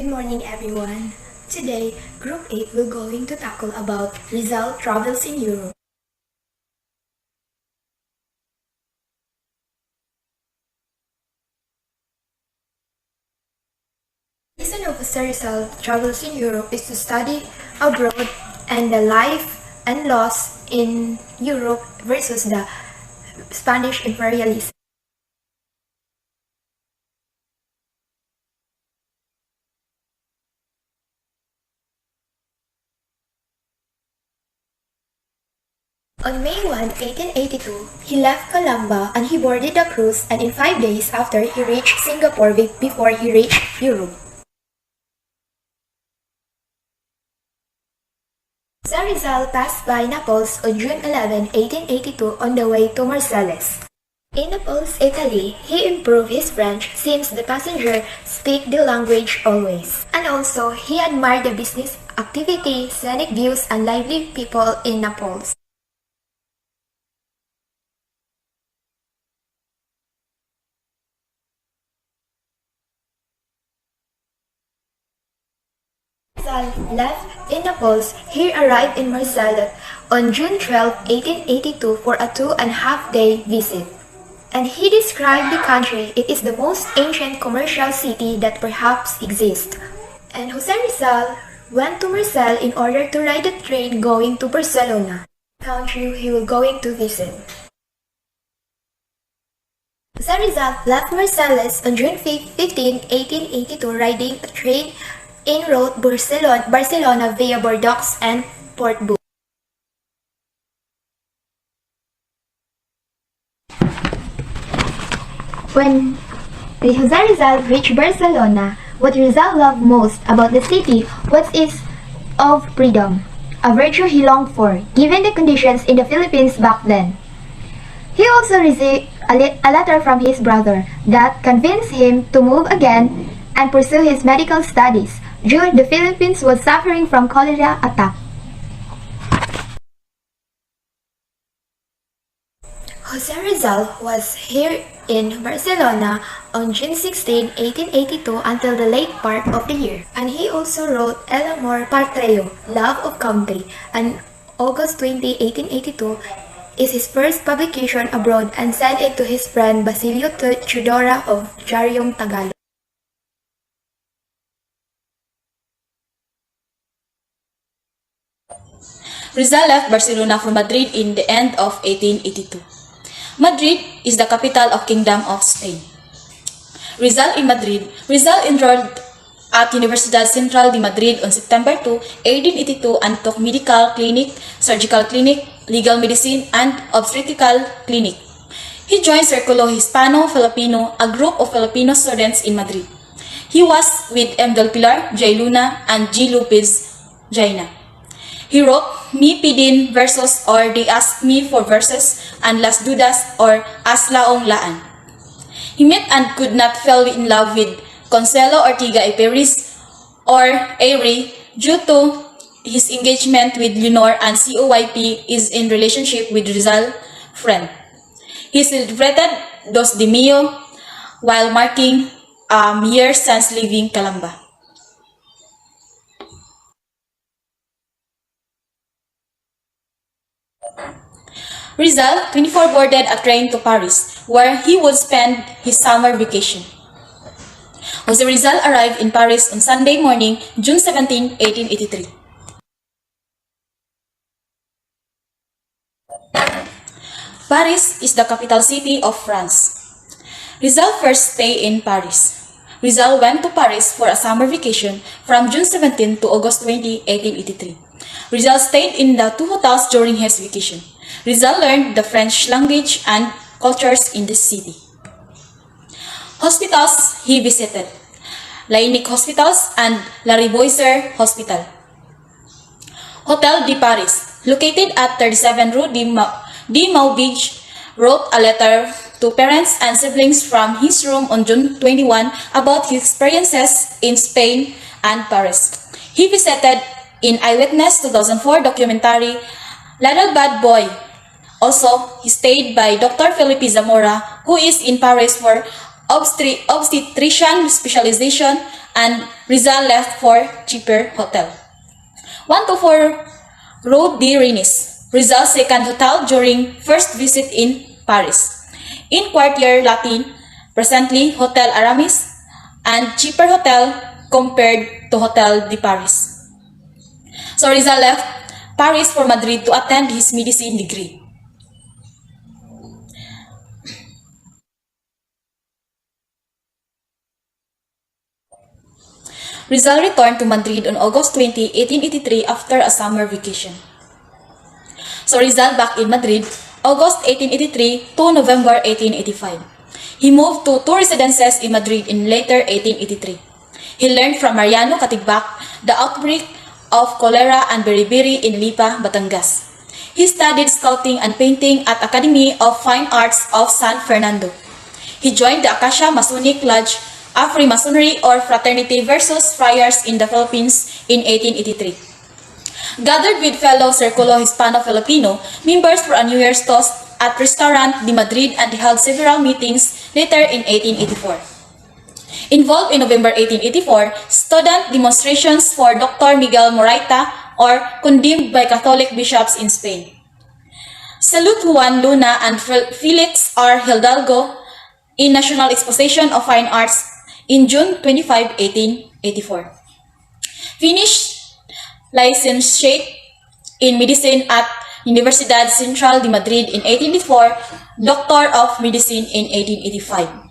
Good morning everyone. Today, Group 8 will going to tackle about Rizal travels in Europe. The reason of Sir Rizal travels in Europe is to study abroad and the life and laws in Europe versus the Spanish imperialism. On May 1, 1882, he left Calamba and he boarded a cruise, and in 5 days after he reached Singapore before he reached Europe. Sir Rizal passed by Naples on June 11, 1882 on the way to Marseilles. In Naples, Italy, he improved his French since the passenger speak the language always. And also, he admired the business activity, scenic views, and lively people in Naples. Rizal left in Naples. He arrived in Marseilles on June 12, 1882 for a 2.5-day visit. And he described the country. It is the most ancient commercial city that perhaps exists. And Jose Rizal went to Marseilles in order to ride the train going to Barcelona, country he will going to visit. Jose Rizal left Marseilles on June 15, 1882 riding a train en route Barcelona via Bordeaux and Portbou. When Jose Rizal reached Barcelona, what Rizal loved most about the city was its of freedom, a virtue he longed for, given the conditions in the Philippines back then. He also received a letter from his brother that convinced him to move again and pursue his medical studies. During the Philippines was suffering from cholera attack. Jose Rizal was here in Barcelona on June 16, 1882 until the late part of the year. And he also wrote El Amor Patreo, Love of Country, and August 20, 1882 is his first publication abroad and sent it to his friend Basilio Tudora of Jariong Tagalog. Rizal left Barcelona for Madrid in the end of 1882. Madrid is the capital of Kingdom of Spain. Rizal in Madrid. Rizal enrolled at Universidad Central de Madrid on September 2, 1882 and took medical clinic, surgical clinic, legal medicine, and obstetrical clinic. He joined Círculo Hispano-Filipino, a group of Filipino students in Madrid. He was with M. Del Pilar, J. Luna, and G. Lopez Jaina. He wrote Mi Pidin verses or They Ask Me for Verses and Las Dudas or Aslaong Laan. He met and could not fall in love with Consuelo Ortiga y Peris or Airy due to his engagement with Leonor, and COYP is in relationship with Rizal friend. He celebrated Dos de Mayo while marking a year since leaving Calamba. Rizal, 24, boarded a train to Paris, where he would spend his summer vacation. Jose Rizal arrived in Paris on Sunday morning, June 17, 1883. Paris is the capital city of France. Rizal first stayed in Paris. Rizal went to Paris for a summer vacation from June 17 to August 20, 1883. Rizal stayed in the two hotels during his vacation. Rizal learned the French language and cultures in this city. Hospitals he visited: Lainic Hospitals and La Riboisière Hospital. Hotel de Paris, located at 37 Rue de Maubige, wrote a letter to parents and siblings from his room on June 21 about his experiences in Spain and Paris. He visited in Eyewitness 2004 documentary Little Bad Boy. Also, he stayed by Dr. Felipe Zamora, who is in Paris for obstetrician specialization, and Rizal left for cheaper hotel. 124 Road de Renis, Rizal's second hotel during first visit in Paris. In Quartier Latin, presently Hotel Aramis, and cheaper hotel compared to Hotel de Paris. So Rizal left Paris for Madrid to attend his medicine degree. Rizal returned to Madrid on August 20, 1883 after a summer vacation. So Rizal back in Madrid, August 1883 to November 1885. He moved to two residences in Madrid in later 1883. He learned from Mariano Katigbak the outbreak of cholera and beriberi in Lipa, Batangas. He studied sculpting and painting at Academy of Fine Arts of San Fernando. He joined the Acacia Masonic Lodge, a Freemasonry or fraternity versus friars in the Philippines in 1883. Gathered with fellow Circulo Hispano-Filipino members for a New Year's toast at Restaurant de Madrid and held several meetings later in 1884. Involved in November 1884, student demonstrations for Dr. Miguel Moraita or condemned by Catholic bishops in Spain. Salute Juan Luna and Felix R. Hidalgo in National Exposition of Fine Arts in June 25, 1884. Finished licentiate in medicine at Universidad Central de Madrid in 1884, Doctor of Medicine in 1885.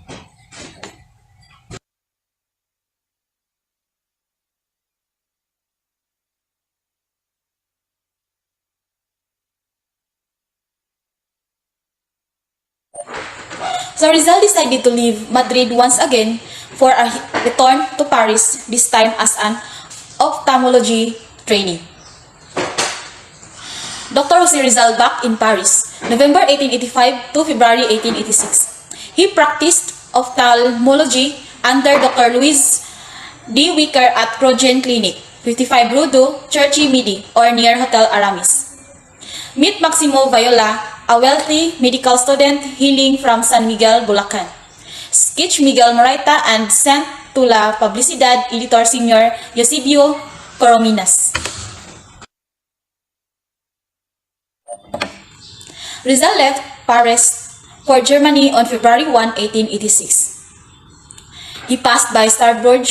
So Rizal decided to leave Madrid once again for a return to Paris, this time as an ophthalmology trainee. Dr. Jose Rizal back in Paris, November 1885 to February 1886. He practiced ophthalmology under Dr. Luis D. Wicker at Progen Clinic, 55 Rudo, Churchy Midi, or near Hotel Aramis. Meet Maximo Viola, a wealthy medical student hailing from San Miguel, Bulacan. Sketch Miguel Moraita and sent to La Publicidad editor Senior Eusebio Corominas. Rizal left Paris for Germany on February 1, 1886. He passed by Starburg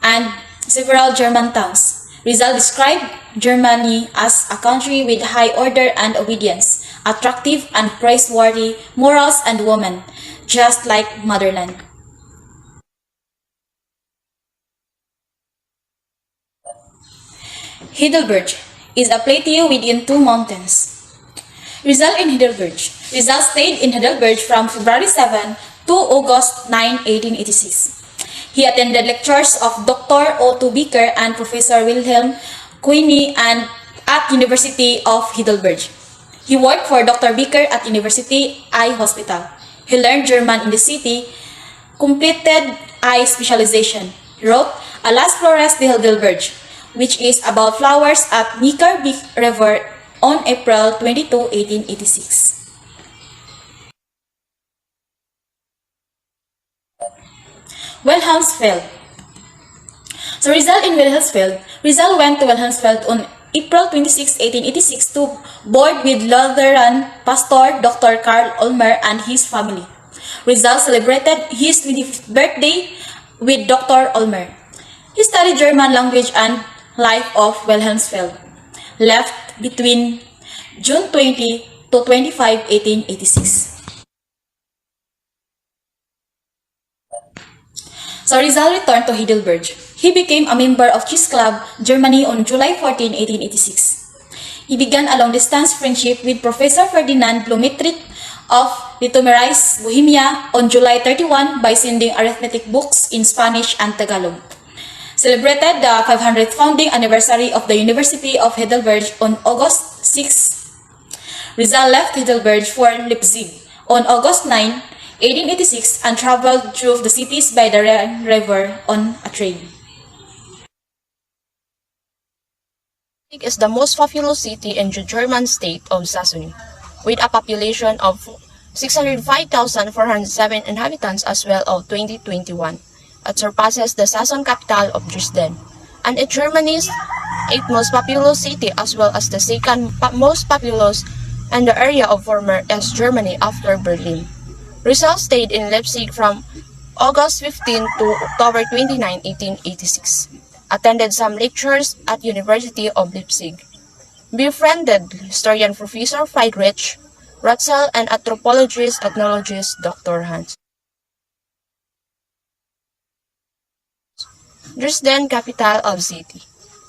and several German towns. Rizal described Germany as a country with high order and obedience, attractive and praiseworthy morals and women, just like motherland. Heidelberg is a plateau within two mountains. Rizal in Heidelberg. Rizal stayed in Heidelberg from February 7 to August 9, 1886. He attended lectures of Dr. Otto Becker and Professor Wilhelm Queeny and at University of Heidelberg. He worked for Dr. Becker at University Eye Hospital. He learned German in the city, completed eye specialization. He wrote A Las Flores de Heidelberg, which is about flowers at Neckar River on April 22, 1886. Wilhelmsfeld. So Rizal in Wilhelmsfeld. Rizal went to Wilhelmsfeld on April 26, 1886 to board with Lutheran pastor Dr. Karl Ulmer and his family. Rizal celebrated his 25th birthday with Dr. Ulmer. He studied German language and life of Wilhelmsfeld. Left between June 20 to 25, 1886. So Rizal returned to Heidelberg. He became a member of Cheese Club, Germany on July 14, 1886. He began a long-distance friendship with Professor Ferdinand Blumentritt of Litomeris, Bohemia on July 31 by sending arithmetic books in Spanish and Tagalog. Celebrated the 500th founding anniversary of the University of Heidelberg on August 6. Rizal left Heidelberg for Leipzig on August 9, 1886 and traveled through the cities by the Rhine River on a train. Leipzig is the most populous city in the German state of Saxony, with a population of 605,407 inhabitants as well of 2021. It surpasses the Saxon capital of Dresden, and it's Germany's 8th most populous city as well as the second most populous in the area of former East Germany after Berlin. Rizal stayed in Leipzig from August 15 to October 29, 1886. Attended some lectures at University of Leipzig. Befriended historian Professor Friedrich Rizal and anthropologist ethnologist Dr. Hans. Dresden, capital of city.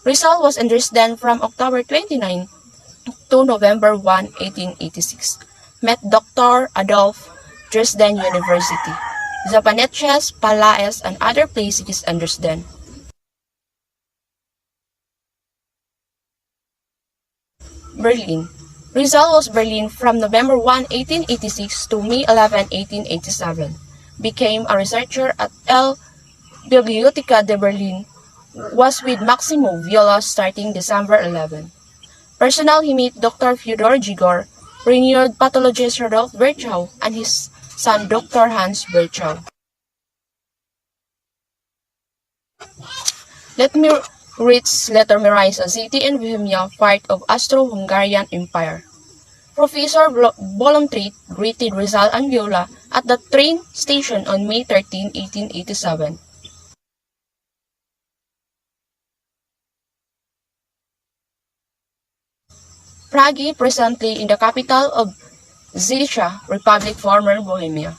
Rizal was in Dresden from October 29 to November 1, 1886. Met Dr. Adolf Dresden University, Zapanetches, Palaes, and other places in Dresden. Berlin. Rizal was Berlin from November 1, 1886 to May 11, 1887. Became a researcher at L. Biblioteca de Berlin. Was with Maximo Viola starting December 11. Personal, he met Dr. Fyodor Gigor, renowned pathologist Rudolf Virchow, and his son Dr. Hans Virchow. Let me memorize a city in Bohemia, part of Austro-Hungarian Empire. Professor Bolomtrit greeted Rizal and Viola at the train station on May 13, 1887. Prague, presently in the capital of Zizia Republic, former Bohemia.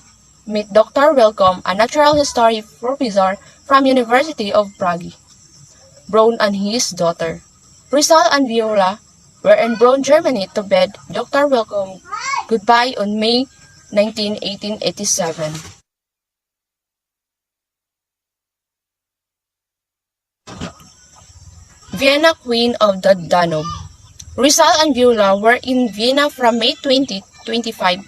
Meet Dr. Welcome, a natural history professor from University of Prague. Braun and his daughter. Rizal and Viola were in Braun, Germany to bid Dr. Welcome goodbye on May 19, 1887. Vienna, Queen of the Danube. Rizal and Viola were in Vienna from May 20, 25,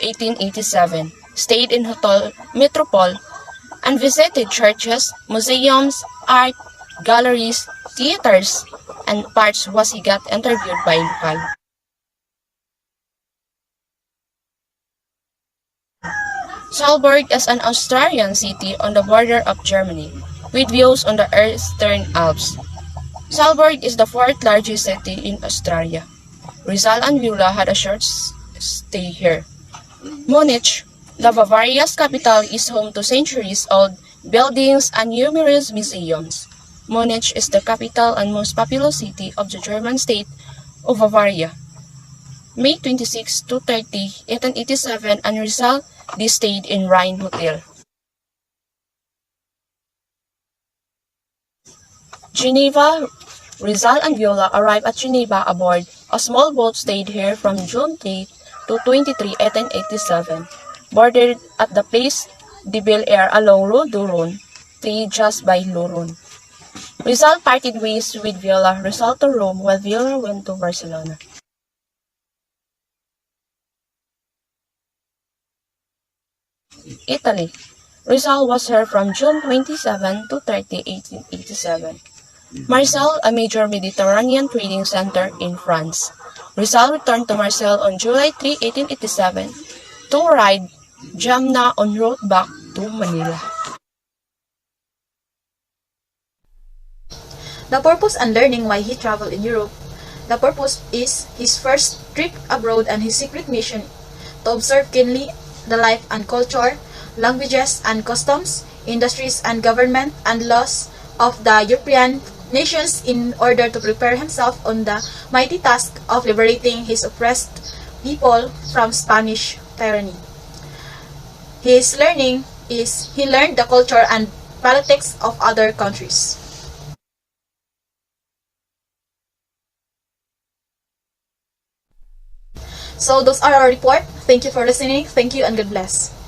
1887, stayed in Hotel Metropole, and visited churches, museums, art, galleries, theaters, and parts was he got interviewed by local. Salzburg is an Austrian city on the border of Germany, with views on the Eastern Alps. Salzburg is the fourth largest city in Austria. Rizal and Viola had a short stay here. Munich, the Bavaria's capital, is home to centuries-old buildings and numerous museums. Munich is the capital and most populous city of the German state of Bavaria. May 26 to 30, 1887, and Rizal, they stayed in Rhine Hotel. Geneva. Rizal and Viola arrived at Geneva aboard a small boat, stayed here from June 3 to 23, 1887, boarded at the Place de Bel Air along Rue du Rhône, 3 just by Lorun. Rizal parted ways with Viola. Rizal to Rome, while Viola went to Barcelona. Italy. Rizal was here from June 27 to 30, 1887. Marseille, a major Mediterranean trading center in France. Rizal returned to Marseille on July 3, 1887 to ride Jamna en route back to Manila. The purpose and learning why he traveled in Europe. The purpose is his first trip abroad and his secret mission to observe keenly the life and culture, languages and customs, industries and government and laws of the European nations in order to prepare himself on the mighty task of liberating his oppressed people from Spanish tyranny. His learning is he learned the culture and politics of other countries. So those are our report. Thank you for listening. Thank you and God bless.